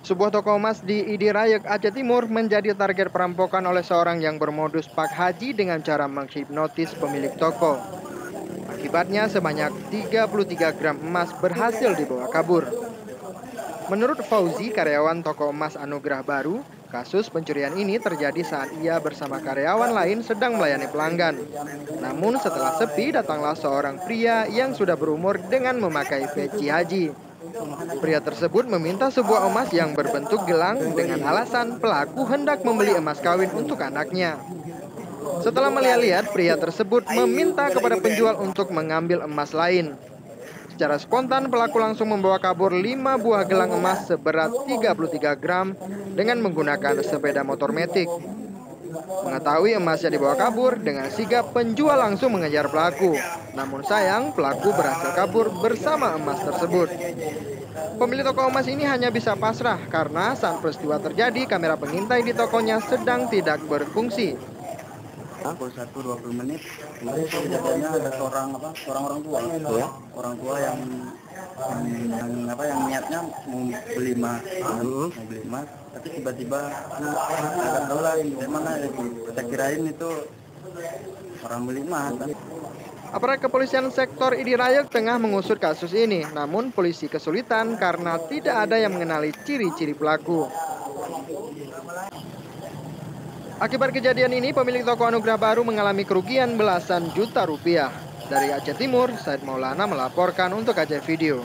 Sebuah toko emas di Idirayek, Aceh Timur menjadi target perampokan oleh seorang yang bermodus pak haji dengan cara menghipnotis pemilik toko. Akibatnya sebanyak 33 gram emas berhasil dibawa kabur. Menurut Fauzi, karyawan toko emas Anugerah Baru, kasus pencurian ini terjadi saat ia bersama karyawan lain sedang melayani pelanggan. Namun setelah sepi, datanglah seorang pria yang sudah berumur dengan memakai peci haji. Pria tersebut meminta sebuah emas yang berbentuk gelang dengan alasan pelaku hendak membeli emas kawin untuk anaknya. Setelah melihat-lihat, pria tersebut meminta kepada penjual untuk mengambil emas lain. Secara spontan, pelaku langsung membawa kabur 5 buah gelang emas seberat 33 gram dengan menggunakan sepeda motor metik. Mengetahui emasnya dibawa kabur, dengan sigap penjual langsung mengejar pelaku. Namun sayang, pelaku berhasil kabur bersama emas tersebut. Pemilik toko emas ini hanya bisa pasrah karena saat peristiwa terjadi, kamera pengintai di tokonya sedang tidak berfungsi. Pukul 1.20 kemarin itu kejadiannya ada seorang orang tua ya, orang tua yang niatnya mau beli emas, tapi tiba-tiba nggak tahu lah dari mana itu, saya kirain itu orang beli emas. Aparat kepolisian sektor Idirayek tengah mengusut kasus ini, namun polisi kesulitan karena tidak ada yang mengenali ciri-ciri pelaku. Akibat kejadian ini, pemilik toko Anugerah Baru mengalami kerugian belasan juta rupiah. Dari Aceh Timur, Said Maulana melaporkan untuk Aceh Video.